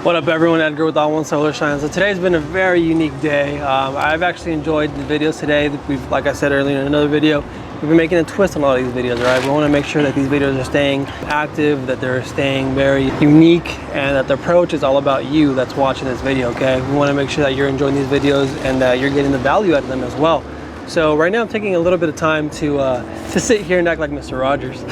What up everyone, Edgar with All One Solar Shine. So today's been a very unique day. I've actually enjoyed the videos today. Like I said earlier in another video, we've been making a twist on a lot of these videos, right? We want to make sure that these videos are staying active, that they're staying very unique, and that the approach is all about you that's watching this video, okay? We want to make sure that you're enjoying these videos and that you're getting the value out of them as well. So right now I'm taking a little bit of time to sit here and act like Mr. Rogers.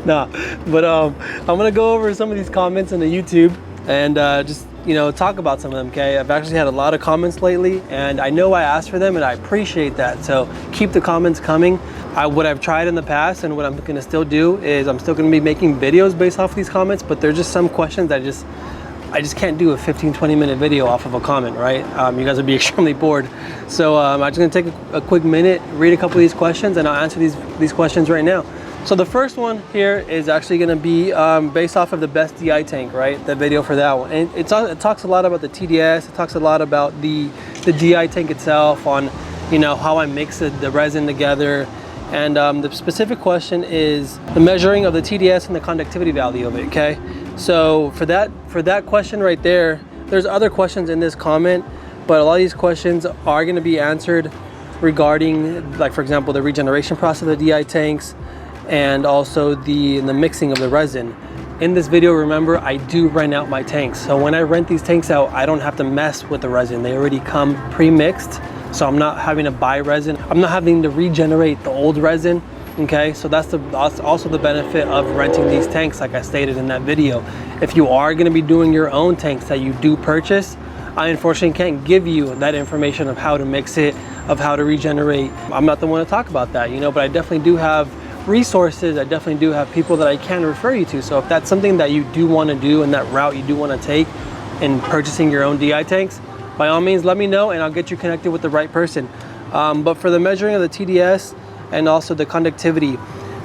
Nah, but I'm gonna go over some of these comments in the YouTube and just, you know, talk about some of them, okay? I've actually had a lot of comments lately, and I know I asked for them, and I appreciate that. So keep the comments coming. What I've tried in the past and what I'm gonna still do is I'm still gonna be making videos based off of these comments, but there's just some questions that I just can't do a 15-20 minute video off of a comment, right? You guys would be extremely bored. So I'm just gonna take a quick minute, read a couple of these questions, and I'll answer these questions right now. So the first one here is actually going to be based off of the best DI tank, right? The video for that one. And it talks a lot about the TDS. It talks a lot about the DI tank itself, on, you know, how I mix the resin together. And the specific question is the measuring of the TDS and the conductivity value of it, okay? So for that question right there, there's other questions in this comment, but a lot of these questions are going to be answered regarding, like, for example, the regeneration process of the DI tanks, and also the mixing of the resin. In this video, remember, I do rent out my tanks. So when I rent these tanks out, I don't have to mess with the resin. They already come pre-mixed, so I'm not having to buy resin. I'm not having to regenerate the old resin, okay? So that's also the benefit of renting these tanks, like I stated in that video. If you are gonna be doing your own tanks that you do purchase, I unfortunately can't give you that information of how to mix it, of how to regenerate. I'm not the one to talk about that, you know, but I definitely do have resources. I definitely do have people that I can refer you to. So if that's something that you do want to do and that route you do want to take in purchasing your own DI tanks, by all means let me know and I'll get you connected with the right person. But for the measuring of the TDS and also the conductivity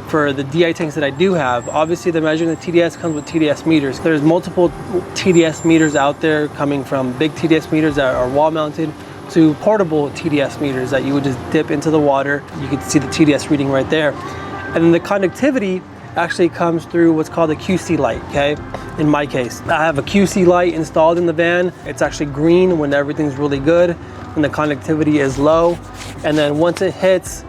for the DI tanks that I do have, obviously the measuring of the TDS comes with TDS meters. There's multiple TDS meters out there, coming from big TDS meters that are wall mounted to portable TDS meters that you would just dip into the water. You can see the TDS reading right there. And then the conductivity actually comes through what's called a QC light, okay? In my case, I have a QC light installed in the van. It's actually green when everything's really good, when the conductivity is low. And then once it hits,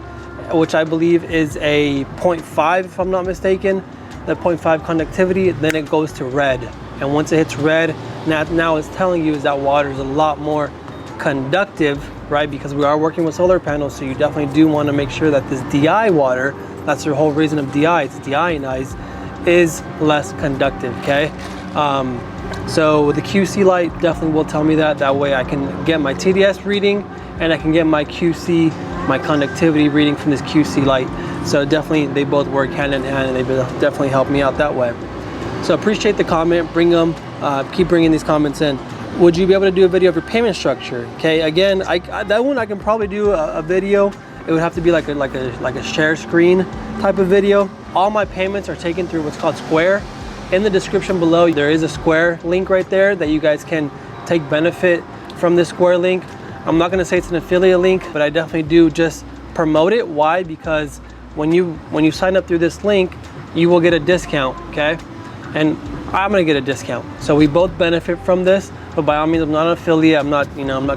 which I believe is a 0.5, if I'm not mistaken, the 0.5 conductivity, then it goes to red. And once it hits red, now it's telling you is that water is a lot more conductive, right? Because we are working with solar panels, so you definitely do want to make sure that this DI water, that's the whole reason of DI, it's deionized, is less conductive, okay? So the QC light definitely will tell me that. That way I can get my TDS reading and I can get my QC, my conductivity reading from this QC light. So definitely they both work hand in hand, and they definitely help me out that way. So appreciate the comment, bring them, keep bringing these comments in. Would you be able to do a video of your payment structure? Okay, again, that one I can probably do a video. It would have to be like a share screen type of video. All my payments are taken through what's called Square. In the description below, there is a Square link right there that you guys can take benefit from this Square link. I'm not gonna say it's an affiliate link, but I definitely do just promote it. Why? Because when you sign up through this link, you will get a discount, okay? And I'm gonna get a discount. So we both benefit from this, but by all means, I'm not an affiliate. I'm not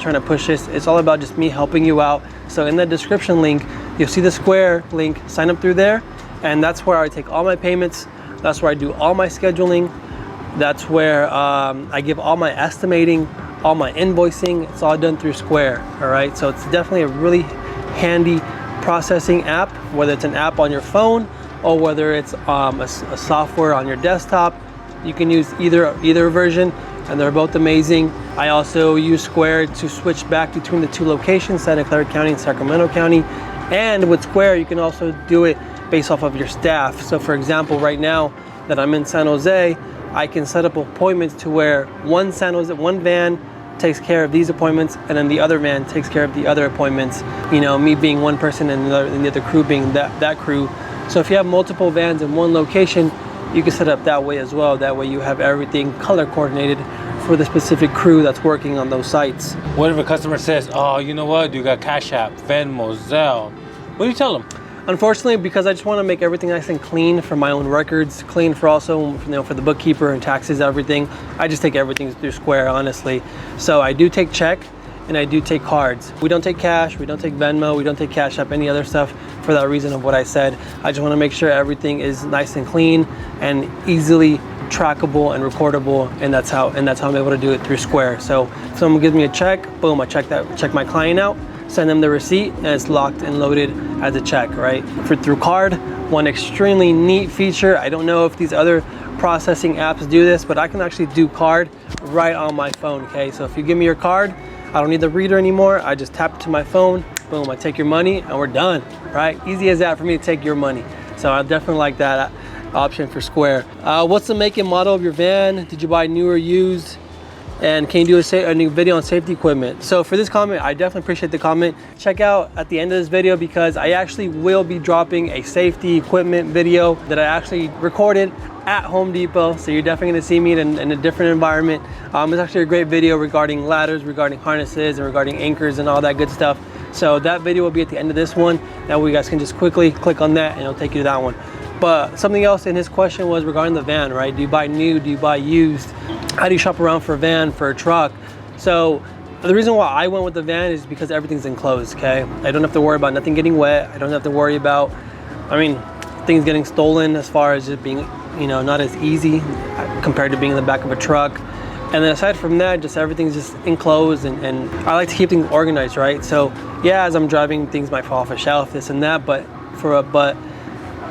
trying to push this. It's all about just me helping you out. So in the description link, you'll see the Square link, sign up through there. And that's where I take all my payments. That's where I do all my scheduling. That's where I give all my estimating, all my invoicing. It's all done through Square, all right? So it's definitely a really handy processing app, whether it's an app on your phone or whether it's a software on your desktop. You can use either version, and they're both amazing. I also use Square to switch back between the two locations, Santa Clara County and Sacramento County. And with Square, you can also do it based off of your staff. So for example, right now that I'm in San Jose, I can set up appointments to where one van takes care of these appointments, and then the other van takes care of the other appointments. You know, me being one person and the other crew being that crew. So if you have multiple vans in one location, you can set up that way as well. That way you have everything color coordinated for the specific crew that's working on those sites. What if a customer says, oh, you know what, you got Cash App, Venmo, Zelle? What do you tell them? unfortunately, because I just want to make everything nice and clean for my own records, clean for also, you know, for the bookkeeper and taxes, everything, I just take everything through Square, honestly. So I do take check and I do take cards. We don't take cash, we don't take Venmo, we don't take Cash App, any other stuff, for that reason of what I said. I just want to make sure everything is nice and clean and easily trackable and recordable, and that's how I'm able to do it through Square. So if someone gives me a check, boom, I check my client out, send them the receipt, and it's locked and loaded as a check, right? Through card, one extremely neat feature, I don't know if these other processing apps do this, but I can actually do card right on my phone, okay? So if you give me your card, I don't need the reader anymore. I just tap it to my phone, boom, I take your money and we're done, right? Easy as that for me to take your money. So I definitely like that option for Square. What's the make and model of your van? Did you buy new or used? And can you do a new video on safety equipment? So for this comment, I definitely appreciate the comment. Check out at the end of this video, because I actually will be dropping a safety equipment video that I actually recorded at Home Depot. So you're definitely gonna see me in a different environment. It's actually a great video regarding ladders, regarding harnesses, and regarding anchors and all that good stuff. So that video will be at the end of this one. That way you guys can just quickly click on that and it'll take you to that one. But something else in his question was regarding the van, right? Do you buy new, do you buy used? How do you shop around for a van, for a truck? So the reason why I went with the van is because everything's enclosed, okay? I don't have to worry about nothing getting wet. I don't have to worry about, things getting stolen, as far as it being, not as easy compared to being in the back of a truck. And then aside from that, just everything's just enclosed, and I like to keep things organized, right? So yeah, as I'm driving, things might fall off a shelf, this and that, but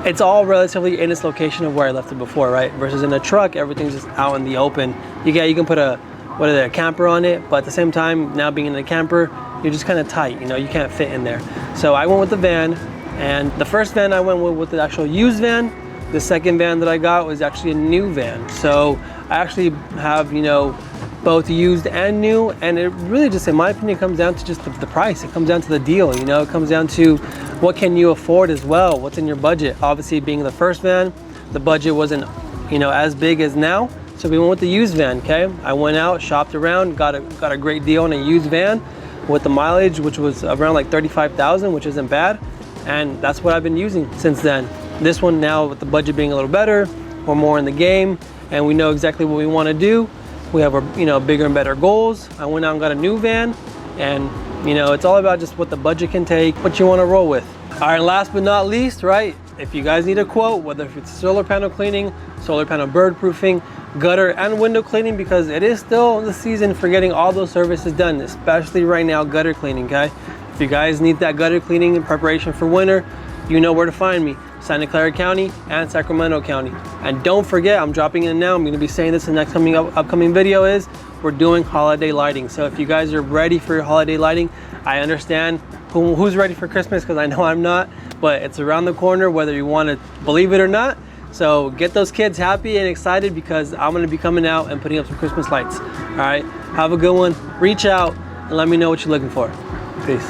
it's all relatively in its location of where I left it before, right? Versus in a truck, everything's just out in the open. You can put a camper on it, but at the same time, now being in a camper, you're just kind of tight, you can't fit in there. So I went with the van, and the first van I went with the actual used van. The second van that I got was actually a new van. So I actually have, both used and new, and it really just, in my opinion, comes down to just the price. It comes down to the deal, it comes down to what can you afford as well, what's in your budget. Obviously, being the first van, the budget wasn't, as big as now, so we went with the used van, okay? I went out, shopped around, got a great deal on a used van with the mileage, which was around like 35,000, which isn't bad, and that's what I've been using since then. This one now, with the budget being a little better, we're more in the game, and we know exactly what we want to do. We have our, bigger and better goals. I went out and got a new van, and it's all about just what the budget can take, what you want to roll with. All right, last but not least, right? If you guys need a quote, whether if it's solar panel cleaning, solar panel bird proofing, gutter and window cleaning, because it is still the season for getting all those services done, especially right now, gutter cleaning, okay? If you guys need that gutter cleaning in preparation for winter, you know where to find me. Santa Clara County and Sacramento County. And don't forget, I'm dropping in now, I'm going to be saying this in the next upcoming video, is we're doing holiday lighting. So if you guys are ready for your holiday lighting, I understand who's ready for Christmas, because I know I'm not, but it's around the corner, whether you want to believe it or not. So get those kids happy and excited, because I'm going to be coming out and putting up some Christmas lights. All right, have a good one. Reach out and let me know what you're looking for. Peace.